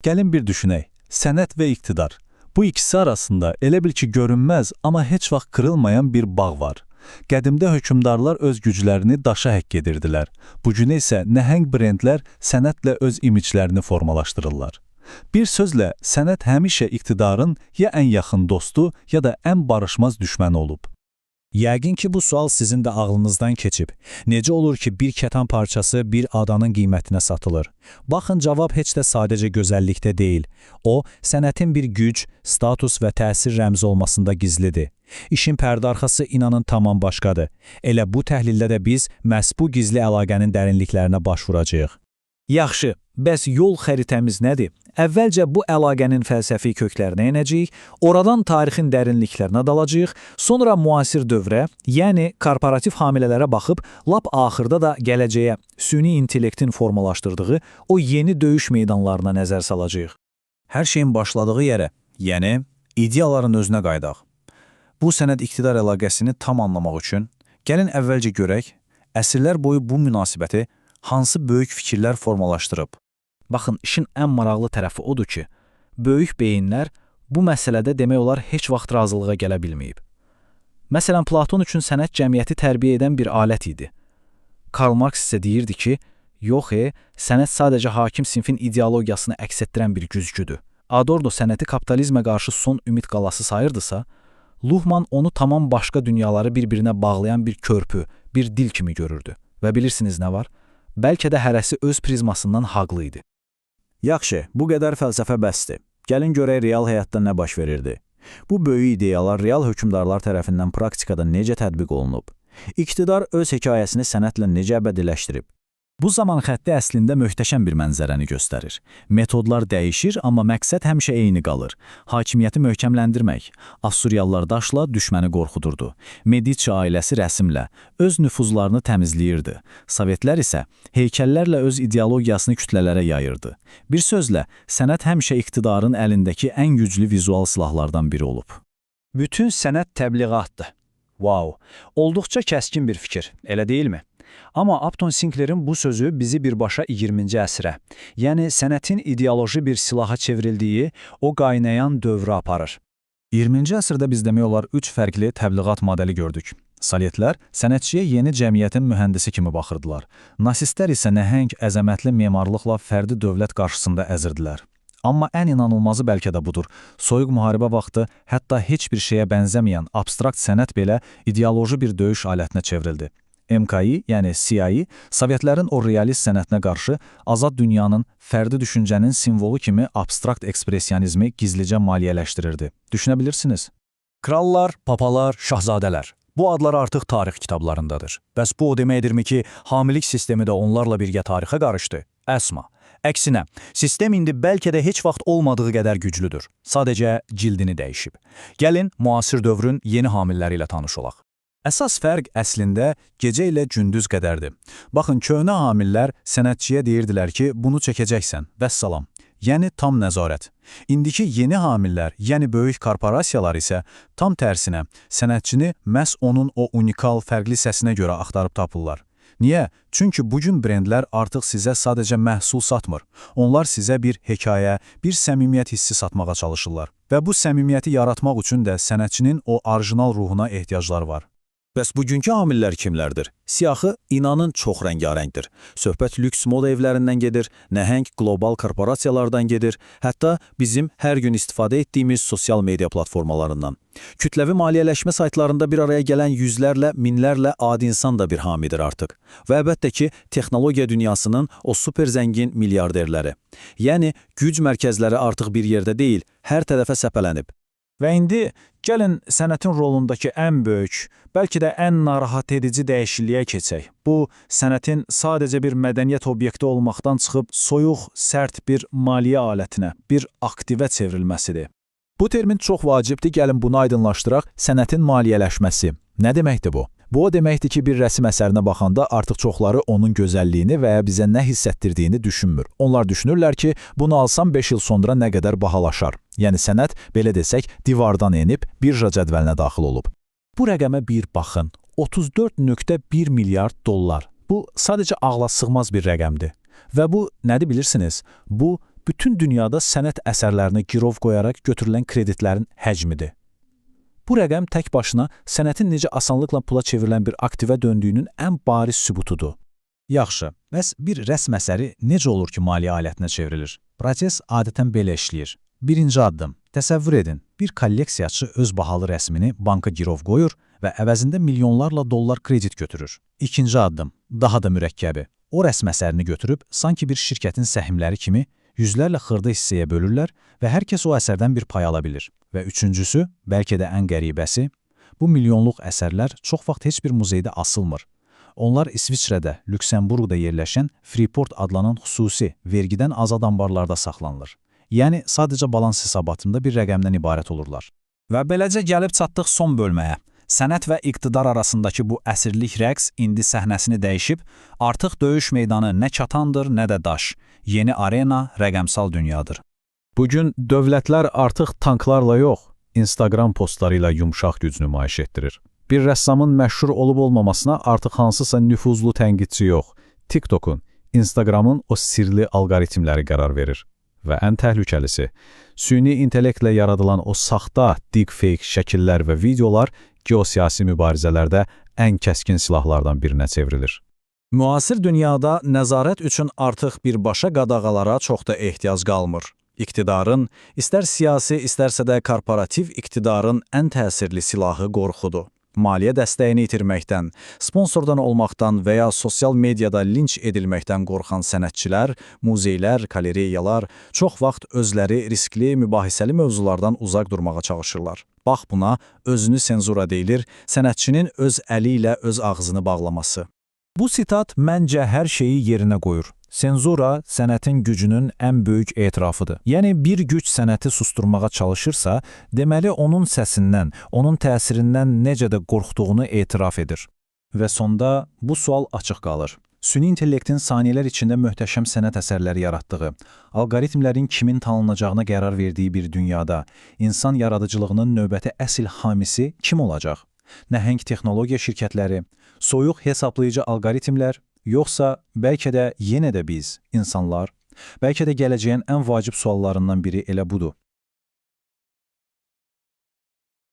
Gəlin bir düşünək. Sənət və iqtidar. Bu ikisi arasında elə bil ki görünməz, amma heç vaxt kırılmayan bir bağ var. Qədimdə hökmdarlar öz güclərini daşa həkk edirdilər. Bugün isə nəhəng brendlər sənətlə öz imiclərini formalaşdırırlar. Bir sözlə, sənət həmişə iqtidarın ya ən yaxın dostu, ya da ən barışmaz düşməni olub. Yəqin ki, bu sual sizin də ağlınızdan keçib. Necə olur ki, bir kətan parçası bir adanın qiymətinə satılır? Baxın, cavab heç də sadəcə gözəllikdə deyil. O, sənətin bir güc, status və təsir rəmzi olmasında gizlidir. İşin pərdə arxası inanın tamam başqadır. Elə bu təhlildə də biz məhz bu gizli əlaqənin dərinliklərinə baş vuracağıq. Yaxşı, bəs yol xəritəmiz nədir? Əvvəlcə bu əlaqənin fəlsəfi köklərinə enəcəyik, oradan tarixin dərinliklərinə dalacağıq, sonra müasir dövrə, yəni korporativ hamilələrə baxıb, lap axırda da gələcəyə süni intellektin formalaşdırdığı o yeni döyüş meydanlarına nəzər salacağıq. Hər şeyin başladığı yerə, yəni ideyaların özünə qaydaq. Bu sənət-iqtidar əlaqəsini tam anlamaq üçün, gəlin əvvəlcə görək, əsrlər boyu bu münasibəti hansı böyük fikirlər formalaşdırıb. Baxın, işin ən maraqlı tərəfi odur ki, böyük beyinlər bu məsələdə demək olar heç vaxt razılığa gələ bilməyib. Məsələn, Platon üçün sənət cəmiyyəti tərbiyə edən bir alət idi. Karl Marx isə deyirdi ki, yox, sənət sadəcə hakim sinfin ideologiyasını əks etdirən bir güzgüdür. Adorno sənəti kapitalizmə qarşı son ümid qalası sayırdısa, Luhmann onu tamam başqa dünyaları bir-birinə bağlayan bir körpü, bir dil kimi görürdü. Və bilirsiniz nə var? Bəlkə də hərəsi öz prizmasından haqlı idi. Yaxşı, bu qədər fəlsəfə bəsdir. Gəlin görək real həyatda nə baş verirdi. Bu böyük ideyalar real hökmdarlar tərəfindən praktikada necə tətbiq olunub? İqtidar öz hekayəsini sənətlə necə əbədiləşdirib? Bu zaman xətti əslində möhtəşəm bir mənzərəni göstərir. Metodlar dəyişir, amma məqsəd həmişə eyni qalır. Hakimiyyəti möhkəmləndirmək. Assuryalılar daşla düşməni qorxudurdu. Medici ailəsi rəsmlə öz nüfuzlarını təmizləyirdi. Sovetlər isə heykəllərlə öz ideologiyasını kütlələrə yayırdı. Bir sözlə, sənət həmişə iqtidarın əlindəki ən güclü vizual silahlardan biri olub. Bütün sənət təbliğatdır. Wow, olduqca kəskin bir fikir, elə deyilmi? Amma Upton Sinclair'in bu sözü bizi birbaşa 20-ci əsrə, yəni sənətin ideoloji bir silaha çevrildiyi o qaynayan dövrə aparır. 20-ci əsrdə biz demək olar 3 fərqli təbliğat modeli gördük. Sovetlər sənətçiyə yeni cəmiyyətin mühəndisi kimi baxırdılar. Nasistlər isə nəhəng, əzəmətli memarlıqla fərdi dövlət qarşısında əzirdilər. Amma ən inanılmazı bəlkə də budur. Soyuq müharibə vaxtı hətta heç bir şeyə bənzəməyən abstrakt sənət belə ideoloji bir döyüş alətinə çevrildi. MKI, yəni CIA, Sovetlərin o realist sənətinə qarşı azad dünyanın, fərdi düşüncənin simvolu kimi abstrakt ekspresionizmi gizlicə maliyyələşdirirdi. Düşünə bilirsiniz? Krallar, papalar, şahzadələr. Bu adlar artıq tarix kitablarındadır. Bəs bu o deməkdirmi ki, hamilik sistemi də onlarla birgə tarixə qarışdı? Əsma. Əksinə, sistem indi bəlkə də heç vaxt olmadığı qədər güclüdür. Sadəcə cildini dəyişib. Gəlin, müasir dövrün yeni hamilləri ilə tanış olaq. Əsas fərq əslində gecə ilə gündüz qədərdir. Baxın, köhnə hamillər sənətçiyə deyirdilər ki, bunu çəkəcəksən, vəssalam. Yəni tam nəzarət. İndiki yeni hamillər, yəni böyük korporasiyalar isə tam tərsinə, sənətçini məhz onun o unikal, fərqli səsinə görə axtarıb tapırlar. Niyə? Çünki bugün brendlər artıq sizə sadəcə məhsul satmır. Onlar sizə bir hekayə, bir səmimiyyət hissi satmağa çalışırlar. Və bu səmimiyyəti yaratmaq üçün də sənətçinin o orijinal ruhuna ehtiyacları var. Bəs bugünkü amillər kimlərdir? Siyahı, inanın, çox rəngarəngdir. Söhbət lüks moda evlərindən gedir, nəhəng qlobal korporasiyalardan gedir, hətta bizim hər gün istifadə etdiyimiz sosial media platformalarından. Kütləvi maliyyələşmə saytlarında bir araya gələn yüzlərlə, minlərlə adi insan da bir hamidir artıq. Və əlbəttə ki, texnologiya dünyasının o super zəngin milyarderləri. Yəni, güc mərkəzləri artıq bir yerdə deyil, hər tərəfə səpələnib. Və indi gəlin sənətin rolundakı ən böyük, bəlkə də ən narahat edici dəyişikliyə keçək. Bu, sənətin sadəcə bir mədəniyyət obyekti olmaqdan çıxıb soyuq, sərt bir maliyyə alətinə, bir aktivə çevrilməsidir. Bu termin çox vacibdir, gəlin bunu aydınlaşdıraq, sənətin maliyyələşməsi. Nə deməkdir bu? Bu o deməkdir ki, bir rəsm əsərinə baxanda artıq çoxları onun gözəlliyini və ya bizə nə hiss etdirdiyini düşünmür. Onlar düşünürlər ki, bunu alsam 5 il sonra nə qədər bahalaşar. Yəni sənət, belə desək, divardan enib birja cədvəlinə daxil olub. Bu rəqəmə bir baxın, 34,1 milyard dollar. Bu sadəcə ağla sığmaz bir rəqəmdir. Və bu, nədir bilirsiniz? Bu, bütün dünyada sənət əsərlərinə girov qoyaraq götürülən kreditlərin həcmidir. Bu rəqəm tək başına sənətin necə asanlıqla pula çevrilən bir aktivə döndüyünün ən bariz sübutudur. Yaxşı, bəs bir rəsm əsəri necə olur ki, maliyyə alətinə çevrilir? Proses adətən belə işləyir. Birinci addım. Təsəvvür edin, bir kolleksiyaçı öz bahalı rəsmini banka girov qoyur və əvəzində milyonlarla dollar kredit götürür. İkinci addım. Daha da mürəkkəbi. O rəsm əsərini götürüb, sanki bir şirkətin səhmləri kimi yüzlərlə xırda hissəyə bölürlər və hər kəs o əsərdən bir pay ala bilir. Və üçüncüsü, bəlkə də ən qəribəsi, bu milyonluq əsərlər çox vaxt heç bir muzeydə asılmır. Onlar İsviçrədə, Lüksemburqda yerləşən Freeport adlanan xüsusi, vergidən azad anbarlarda saxlanılır. Yəni, sadəcə balans hesabatında bir rəqəmdən ibarət olurlar. Və beləcə gəlib çatdıq son bölməyə. Sənət və iqtidar arasındakı bu əsirlik rəqs indi səhnəsini dəyişib, artıq döyüş meydanı nə çatandır, nə də daş. Yeni arena rəqəmsal dünyadır. Bugün dövlətlər artıq tanklarla yox, Instagram postları ilə yumşaq güc nümayiş etdirir. Bir rəssamın məşhur olub-olmamasına artıq hansısa nüfuzlu tənqidçi yox, TikTok'un, Instagram'ın o sirli algoritmləri qərar verir. Və ən təhlükəlisi, süni intellektlə yaradılan o saxta, deepfake şəkillər və videolar geosiyasi mübarizələrdə ən kəskin silahlardan birinə çevrilir. Müasir dünyada nəzarət üçün artıq birbaşa qadağalara çox da ehtiyac qalmır. İqtidarın, istər siyasi, istərsə də korporativ iqtidarın ən təsirli silahı qorxudur. Maliyyə dəstəyini itirməkdən, sponsordan olmaqdan və ya sosial mediada linç edilməkdən qorxan sənətçilər, muzeylər, galereyalar çox vaxt özləri riskli, mübahisəli mövzulardan uzaq durmağa çalışırlar. Bax buna özünü senzura deyilir, sənətçinin öz əli ilə öz ağzını bağlaması. Bu sitat məncə hər şeyi yerinə qoyur. Senzura sənətin gücünün ən böyük etirafıdır. Yəni bir güc sənəti susturmağa çalışırsa, deməli onun səsindən, onun təsirindən necə də qorxduğunu etiraf edir. Və sonda bu sual açıq qalır. Süni intellektin saniyələr içində möhtəşəm sənət əsərləri yaratdığı, algoritmlərin kimin tanınacağına qərar verdiyi bir dünyada insan yaradıcılığının növbəti əsl hamisi kim olacaq? Nəhəng texnologiya şirkətləri, soyuq hesablayıcı algoritmlər, yoxsa bəlkə də yenə də biz, insanlar, bəlkə də gələcəyin ən vacib suallarından biri elə budur.